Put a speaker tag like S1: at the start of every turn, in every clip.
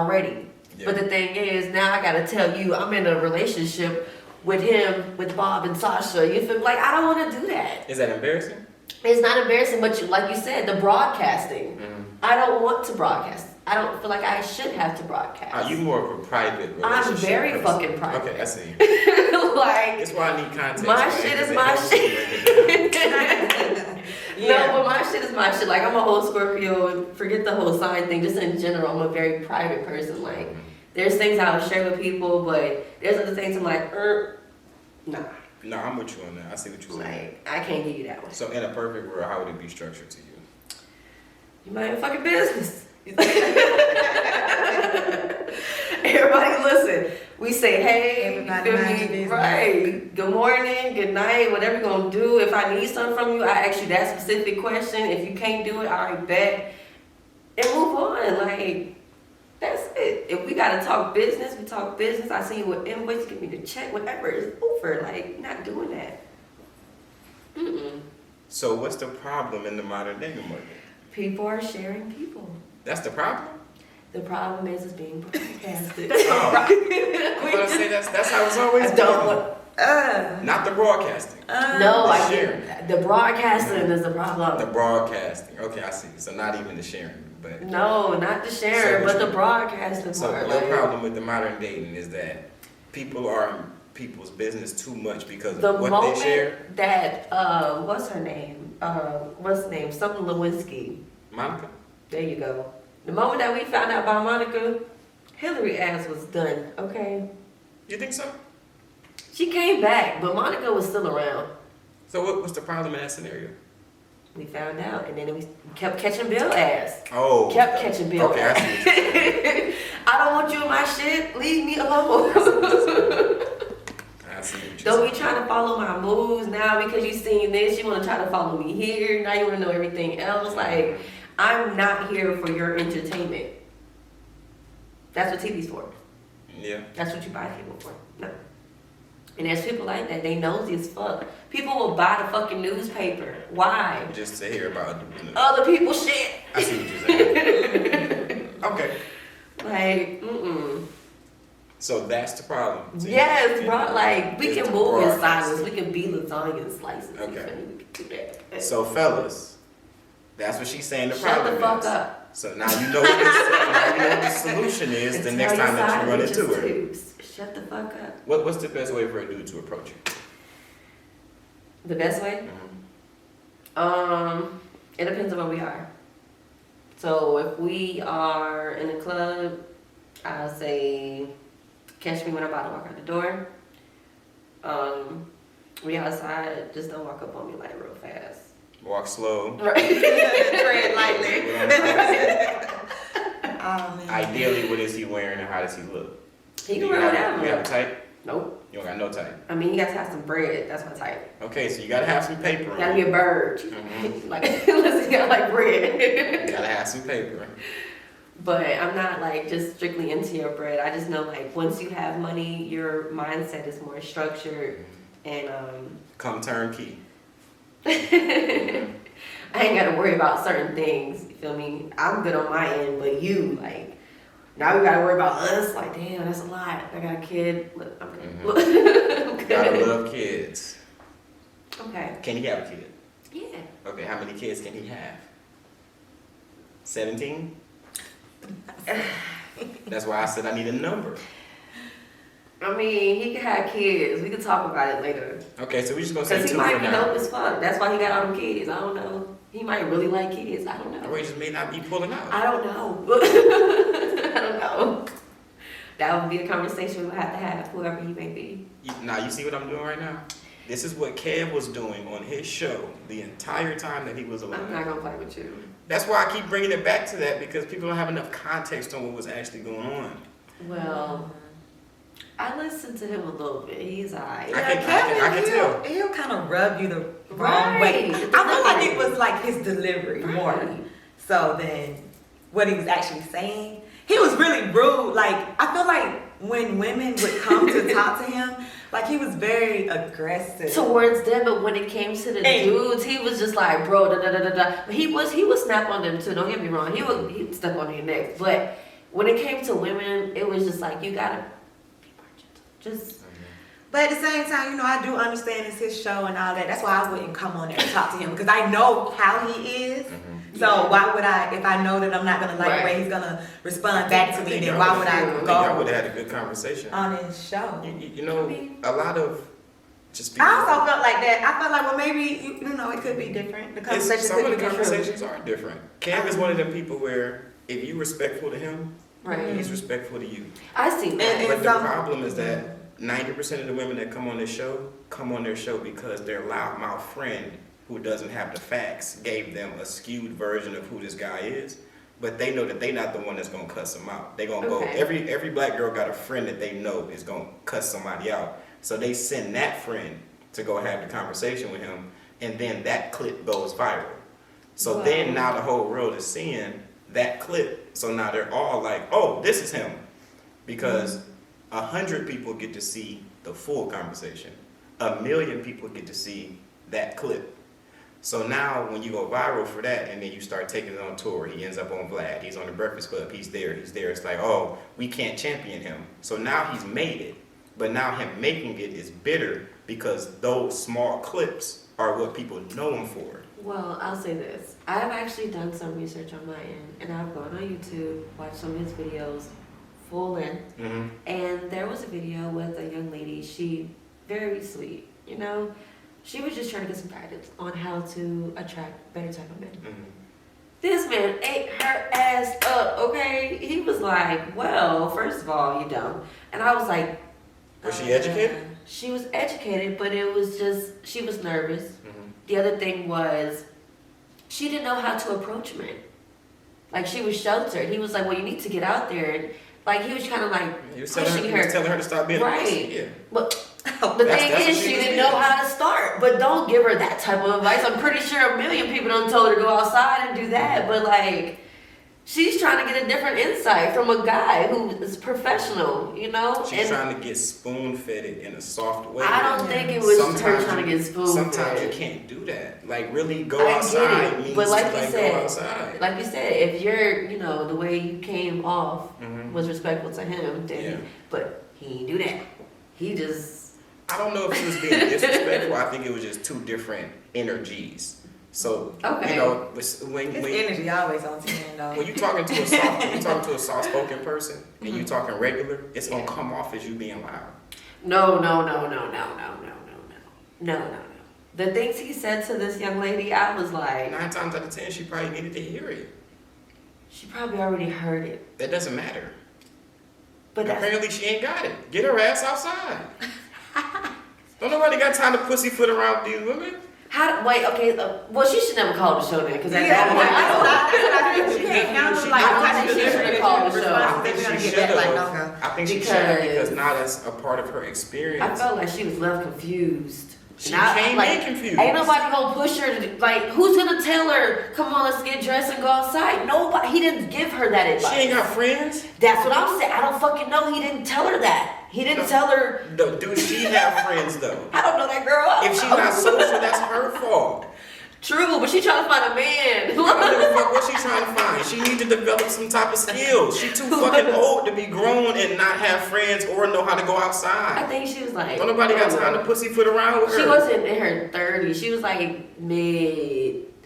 S1: already. Yeah. But the thing is, now I gotta tell you, I'm in a relationship with him, with Bob and Sasha. You feel like I don't want to do that.
S2: Is that embarrassing?
S1: It's not embarrassing, but like you said, the broadcasting.
S2: Mm-hmm.
S1: I don't want to broadcast. I don't feel like I should have to broadcast.
S2: Are you more of a private relationship?
S1: I'm very fucking private.
S2: Okay, I see.
S1: Like,
S2: that's why I need context.
S1: My shit is my shit. No, but my shit is my shit. Like, I'm a whole Scorpio, and forget the whole sign thing. Just in general, I'm a very private person. Like, there's things I'll share with people, but there's other things I'm like, nah.
S2: No, I'm with you on that. I see what you're saying.
S1: Like, I can't give you that one.
S2: So, in a perfect world, how would it be structured to you?
S1: You mind your fucking business. Everybody listen. We say, hey,
S3: everybody mind your business.
S1: Right. Good morning, good night, whatever you're gonna do. If I need something from you, I ask you that specific question. If you can't do it, I bet. And move on. Like, that's it. If we gotta talk business, we talk business. I see you with invoice, give me the check, whatever. It's over. Like, not doing that.
S2: So what's the problem in the modern day market?
S1: People are sharing people.
S2: That's the problem?
S1: The problem is it's being broadcasted.
S2: Oh. I'm gonna say that's how it's always been. Not the broadcasting.
S1: No,
S2: the
S1: I
S2: sharing.
S1: get the broadcasting is the problem.
S2: The broadcasting. Okay, I see. So not even the sharing, but
S1: no, not the sharing, but the broadcasting
S2: so
S1: part.
S2: So your problem with the modern dating is that people are in people's business too much because of what they share.
S1: That what's her name? What's her name? Something Lewinsky.
S2: Monica.
S1: There you go. The moment that we found out about Monica, Hillary ass was done. Okay.
S2: You think so?
S1: She came back, but Monica was still around.
S2: So what's the problem in that scenario?
S1: We found out, and then we kept catching Bill ass.
S2: Oh.
S1: Kept catching Bill
S2: okay,
S1: ass.
S2: I see.
S1: I don't want you in my shit. Leave me alone.
S2: I see what you're
S1: Don't
S2: saying.
S1: be trying to follow my moves now because you seen this. You want to try to follow me here. Now you want to know everything else. Like, I'm not here for your entertainment. That's what TV's for.
S2: Yeah.
S1: That's what you buy people for. No. And there's people like that. They nosy as fuck. People will buy the fucking newspaper. Why?
S2: Just to hear about
S1: other people's shit.
S2: I see what you're saying. Okay.
S1: Like,
S2: So that's the problem. So
S1: yes, bro. Like, we can move in silence.
S2: broadcast.
S1: We can be lasagna and slices.
S2: Okay.
S1: We can do that.
S2: So fellas, that's what she's saying the
S1: Shut
S2: problem
S1: the fuck
S2: is.
S1: up.
S2: So now you know what the solution is the next time that you run into her.
S1: Shut the fuck up.
S2: What's the best way for a dude to approach you?
S1: The best way? It depends on where we are. So if we are in a club, I'll say, catch me when I'm about to walk out the door. We outside, just don't walk up on me like real fast.
S2: Walk slow.
S1: Right. Tread lightly.
S2: Ideally, what is he wearing and how does he look?
S1: He can wear whatever.
S2: You have a type?
S1: Nope.
S2: You don't got no type.
S1: I mean, you gotta have some bread. That's my type.
S2: Okay, so you gotta have some paper.
S1: You gotta be a bird. Like, unless you got like bread.
S2: You gotta have some paper.
S1: But I'm not like just strictly into your bread. I just know like once you have money, your mindset is more structured and
S2: come turnkey.
S1: I ain't gotta worry about certain things. You feel me? I'm good on my end, but you like now we gotta worry about us. Like, damn, that's a lot. I got a kid. Look, I'm good. I'm good.
S2: Gotta love kids.
S1: Okay.
S2: Can he have a kid?
S1: Yeah.
S2: Okay, how many kids can he have? 17? That's why I said I need a number.
S1: I mean, he can have kids. We can talk about it later.
S2: Okay, so we just gonna say 2
S1: Because
S2: for
S1: he might be
S2: now.
S1: dope as fuck. That's why he got all them kids. I don't know. He might really like kids. I don't know.
S2: Or he just may not be pulling out.
S1: I don't know. I don't know. That would be a conversation we'll have to have, whoever he may be.
S2: Now, you see what I'm doing right now? This is what Kev was doing on his show the entire time that he was alive.
S1: I'm not going to play with you.
S2: That's why I keep bringing it back to that, because people don't have enough context on what was actually going on.
S1: Well, I listened to him a little bit. He's alright.
S2: I can tell.
S3: He'll kind of rub you the wrong way. I feel like it was like his delivery more so than what he was actually saying. He was really rude. Like, I feel like when women would come to talk to him, like he was very aggressive
S1: towards them, but when it came to the dudes, he was just like, bro, da da da da da. But he would snap on them too. Don't get me wrong. He'd step on your neck, but when it came to women, it was just like, you gotta be more gentle. Just.
S3: But at the same time, I do understand it's his show and all that. That's why I wouldn't come on there and talk to him because I know how he is. So why would I, if I know that I'm not gonna like the way he's gonna respond back to me, then why would I go?
S2: I would have had a good conversation
S3: on his show.
S2: A lot of just people.
S3: I also felt like that. I felt like, well, maybe it could be different. The conversations
S2: some of the conversations are different. Cam is one of them people where if you're respectful to him, he's respectful to you.
S1: I see that.
S2: But the problem is that 90% of the women that come on their show because their loudmouth friend who doesn't have the facts gave them a skewed version of who this guy is, but they know that they're not the one that's gonna cuss him out. They're gonna go, every black girl got a friend that they know is gonna cuss somebody out. So they send that friend to go have the conversation with him, and then that clip goes viral. So then now the whole world is seeing that clip. So now they're all like, oh, this is him. Because 100 people get to see the full conversation. 1 million people get to see that clip. So now when you go viral for that and then you start taking it on tour, he ends up on Vlad, he's on the Breakfast Club, he's there. It's like, oh, we can't champion him. So now he's made it. But now him making it is bitter because those small clips are what people know him for.
S1: Well, I'll say this. I've actually done some research on my end, and I've gone on YouTube, watched some of his videos full length, and there was a video with a young lady, she very sweet, she was just trying to get some guidance on how to attract better type of men. This man ate her ass up, okay? He was like, well, first of all, you dumb. And I was like,
S2: was she educated?
S1: She was educated, but it was just, she was nervous. The other thing was, she didn't know how to approach men. Like, she was sheltered. He was like, well, you need to get out there. And, like, he was kind of like pushing her.
S2: He was telling her to stop being a pussy. Yeah.
S1: But the thing is, she didn't know how to start. But don't give her that type of advice. I'm pretty sure 1 million people done told her to go outside and do that. But, like, she's trying to get a different insight from a guy who is professional,
S2: She's trying to get spoon-fed it in a soft way.
S1: I don't think it was her trying to get spoon-fed.
S2: Sometimes you can't do that. Like, really go outside means
S1: but like
S2: to
S1: you said,
S2: go outside.
S1: Like you said, if you're, the way you came off was respectful to him, then but he didn't do that. He just...
S2: I don't know if he was being disrespectful. I think it was just two different energies. So when
S3: energy always on 10 though.
S2: When you talking to a soft-spoken person and you talking regular, it's gonna come off as you being loud.
S1: No. The things he said to this young lady, I was like,
S2: 9 times out of 10, she probably needed to hear it.
S1: She probably already heard it.
S2: That doesn't matter.
S1: But
S2: apparently she ain't got it. Get her ass outside. Don't nobody got time to pussyfoot around these women.
S1: Well, she should never call the show then, because at that point, she should have called the show.
S2: I think she should have because now that's a part of her experience.
S1: I felt like she was left confused.
S2: She came in confused.
S1: Ain't nobody gonna push her who's gonna tell her, come on, let's get dressed and go outside? Nobody. He didn't give her that advice.
S2: She ain't got friends?
S1: That's what I'm saying. I don't fucking know. He didn't tell her that. He didn't tell her.
S2: Do she have friends though?
S1: I don't know that girl.
S2: If she's not social, that's her fault.
S1: True, but she's trying to find a man.
S2: I don't give a fuck what she's trying to find. She needs to develop some type of skills. She's too fucking old to be grown and not have friends or know how to go outside.
S1: I think she was like...
S2: Don't nobody got time to pussyfoot around with her.
S1: She wasn't in her 30s. She was like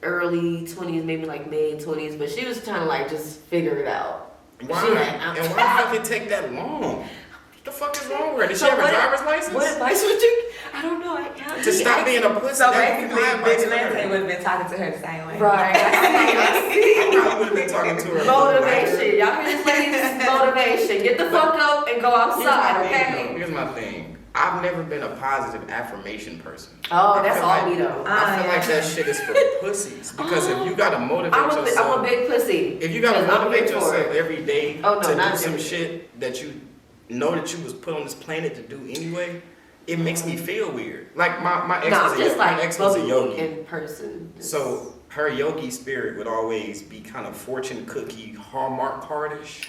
S1: early 20s, maybe like mid 20s, but she was trying to just figure it out.
S2: Why? And why the fuck it take that long? What the fuck is wrong with her? Did she have a driver's license?
S1: What advice would you... I don't know.
S2: To stop being a pussy.
S3: So basically, Vigilante would have been talking to her the same way.
S1: Right.
S2: I probably would have been talking to her.
S1: Motivation. Y'all hear this lady's motivation. Get the fuck up and go outside, okay?
S2: Here's my thing. I've never been a positive affirmation person.
S1: Oh, that's all me though.
S2: I feel like that shit is for pussies. Because if you gotta motivate yourself.
S1: I'm a big pussy.
S2: If you gotta motivate yourself every day to do some
S1: every
S2: shit that you know that you was put on this planet to do anyway, it makes me feel weird. Like my ex was a yogi.
S1: In person.
S2: So her yogi spirit would always be kind of fortune cookie Hallmark cardish.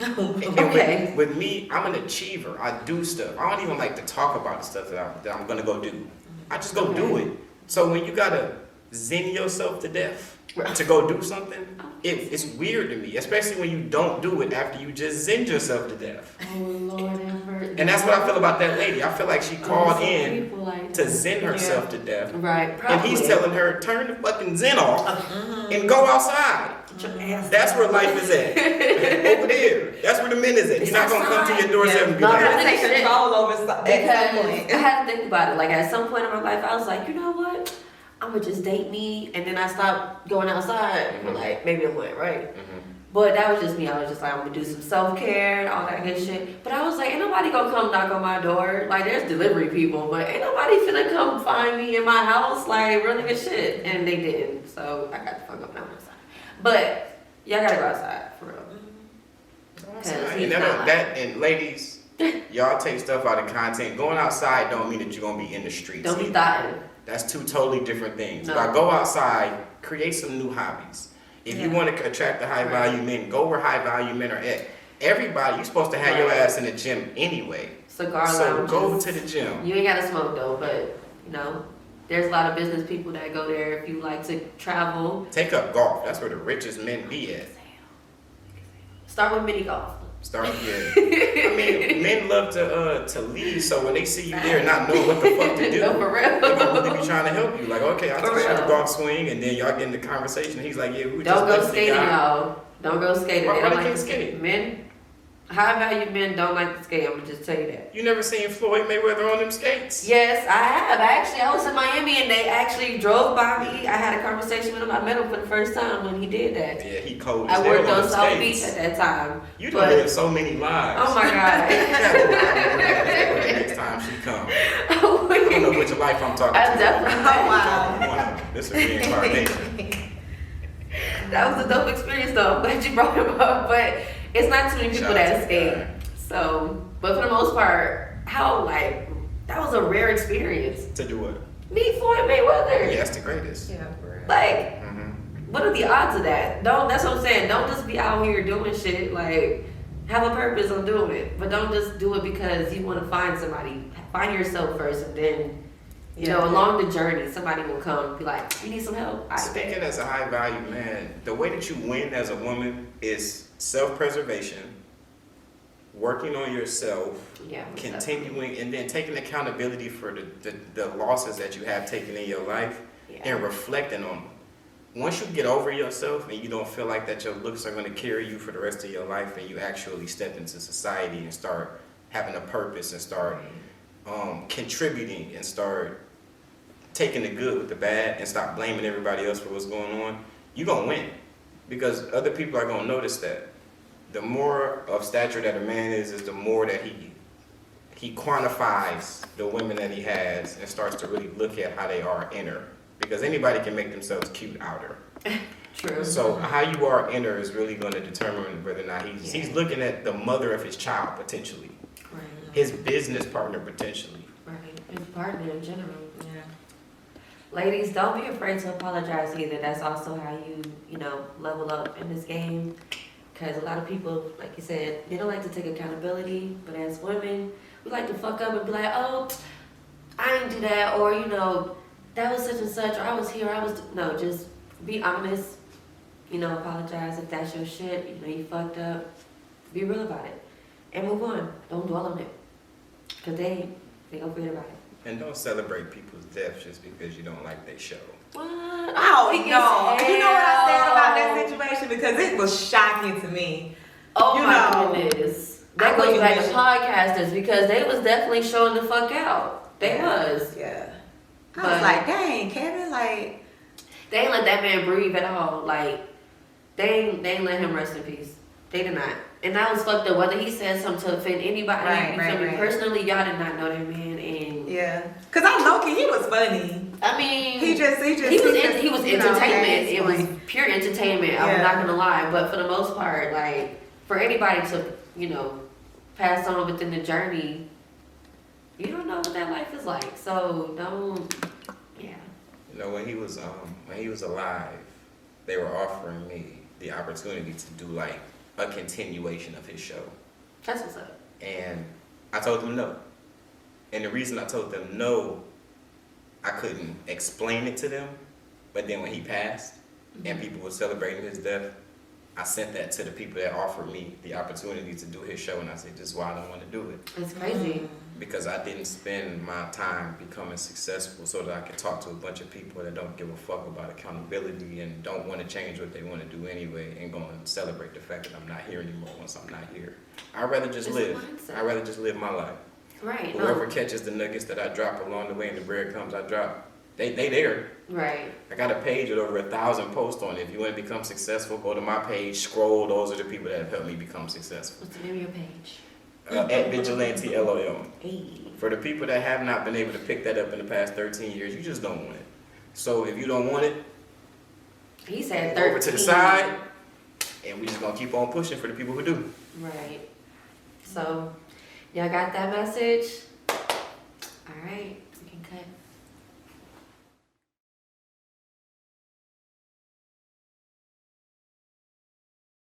S1: Okay.
S2: With me, I'm an achiever. I do stuff. I don't even like to talk about the stuff that I'm gonna go do. I just go do it. So when you gotta zen yourself to death to go do something, it's weird to me, especially when you don't do it after you just zen yourself to death.
S1: Oh Lord,
S2: and that's what I feel about that lady. I feel like she called in to zen herself to death.
S1: Right, probably.
S2: And he's telling her, turn the fucking zen off and go outside. That's where life is at. Over there. That's where the men is at. He's not going to come to your doorstep and be
S3: No,
S2: like,
S3: take control over something.
S1: Because I had to think about it. Like at some point in my life, I was like, you know what? I'm gonna just date me, and then I stopped going outside. And like, maybe I went right. But that was just me. I was just like, I'm gonna do some self-care and all that good shit. But I was like, ain't nobody gonna come knock on my door. Like, there's delivery people, but ain't nobody finna come find me in my house, like, really good shit. And they didn't. So I got the fuck up and I'm outside. But y'all gotta go outside, for real.
S2: And ladies, y'all take stuff out of content. Going outside don't mean that you're gonna be in the streets.
S1: Don't be thotting.
S2: That's two totally different things.
S1: No.
S2: Like, go outside, create some new hobbies. If you want to attract the high value men, go where high value men are at. Everybody, you're supposed to have your ass in the gym anyway.
S1: Cigar
S2: so
S1: lounges.
S2: go to the gym.
S1: You ain't gotta smoke though, but you know, there's a lot of business people that go there if you like to travel.
S2: Take up golf. That's where the richest men be at.
S1: Start with mini golf.
S2: Start, yeah. I mean, men love to lead, so when they see you there not knowing what the fuck to do,
S1: No, for real.
S2: they're gonna really be trying to help you. Like, okay, I'll
S1: For
S2: teach you the
S1: real.
S2: golf swing, and then y'all get in the conversation. He's like, yeah, we
S1: Don't go
S2: just
S1: skating, y'all. Don't go skating.
S2: Why
S1: They don't
S2: they
S1: like
S2: can't
S1: to
S2: skate?
S1: Men, high value men don't like to skate. I'm gonna just tell you that.
S2: You never seen Floyd Mayweather on them skates?
S1: Yes, I have. I was in Miami and they actually drove by me. I had a conversation with him. I met him for the first time when he did that.
S2: Yeah, he cold as
S1: I
S2: hell
S1: worked on
S2: them
S1: South
S2: skates.
S1: Beach at that time.
S2: You done lived so many lives.
S1: Oh my God.
S2: Next time she comes. I don't know which life I'm talking
S1: I
S2: to.
S1: definitely.
S3: Oh, wow.
S2: This is reincarnation.
S1: That was a dope experience though. I'm glad you brought him up. But it's not too many people
S2: Shout out to
S1: that
S2: the
S1: skate.
S2: guy.
S1: So, but for the most part, that was a rare experience.
S2: To do what?
S1: Meet Floyd Mayweather.
S2: Yeah, that's the greatest.
S3: Yeah, for real.
S1: Like,
S2: Mm-hmm.
S1: what are the odds of that? That's what I'm saying. Don't just be out here doing shit. Like, have a purpose on doing it. But don't just do it because you want to find somebody. Find yourself first, and then, you know, along the journey, somebody will come and be like, you need some help?
S2: Speaking as a high value man, the way that you win as a woman is self-preservation, working on yourself, continuing, and then taking accountability for the losses that you have taken in your life, and reflecting on them. Once you get over yourself and you don't feel like that your looks are going to carry you for the rest of your life, and you actually step into society and start having a purpose and start contributing and start taking the good with the bad and stop blaming everybody else for what's going on, you're going to win. Because other people are going to notice that. The more of stature that a man is the more that he quantifies the women that he has and starts to really look at how they are inner. Because anybody can make themselves cute outer.
S1: True.
S2: So how you are inner is really going to determine whether or not he's looking at the mother of his child potentially,
S1: Right.
S2: his business partner potentially.
S1: Right. His partner in general.
S3: Yeah.
S1: Ladies, don't be afraid to apologize either. That's also how you know, level up in this game. Because a lot of people, like you said, they don't like to take accountability. But as women, we like to fuck up and be like, oh, I didn't do that. Or, you know, that was such and such. Or I was here. No, just be honest. You know, apologize if that's your shit. You know, you fucked up. Be real about it. And move on. Don't dwell on it. Because they gonna forget about it.
S2: And don't celebrate people's death just because you don't like their show.
S1: What?
S3: Oh, no. You know what I said about that situation? Because it was shocking to me.
S1: Oh
S3: You
S1: my
S3: know,
S1: goodness. That goes back to podcasters because they was definitely showing the fuck out. They was.
S3: Yeah. I
S1: But-
S3: was like, dang, Kevin, like.
S1: They ain't let that man breathe at all. Like, they ain't let him rest in peace. They did not. And that was fucked up. Whether he said something to offend anybody,
S3: Right,
S1: you feel me?
S3: right.
S1: Personally, y'all did not know that man. And
S3: Yeah. Because I low-key, he was funny.
S1: I mean,
S3: He was
S1: you know, entertainment. It was pure entertainment. I'm
S3: Yeah.
S1: not gonna lie, but for the most part, like for anybody to, you know, pass on within the journey, you don't know what that life is like. So don't, yeah.
S2: You know, when he was alive, they were offering me the opportunity to do like a continuation of his show.
S1: That's what's up.
S2: And I told them no. And the reason I told them no, I couldn't explain it to them. But then when he passed, and people were celebrating his death, I sent that to the people that offered me the opportunity to do his show, and I said, this is why I don't want to do it.
S1: It's crazy.
S2: Because I didn't spend my time becoming successful so that I could talk to a bunch of people that don't give a fuck about accountability and don't want to change what they want to do anyway, and go and celebrate the fact that I'm not here anymore once I'm not here. I'd rather just
S1: It's
S2: live.
S1: a mindset.
S2: I'd rather just live my life.
S1: Right.
S2: Whoever catches the nuggets that I drop along the way and the breadcrumbs I drop, they there.
S1: Right.
S2: I got a page with over 1,000 posts on it. If you want to become successful, go to my page, scroll. Those are the people that have helped me become successful.
S1: What's the name of your page?
S2: At Vigilante LOL.
S3: Hey.
S2: For the people that have not been able to pick that up in the past 13 years, you just don't want it. So if you don't want it,
S1: He said 13.
S2: over to the side, and we just gonna keep on pushing for the people who do.
S1: Right. So, y'all got that message? All right, we can cut.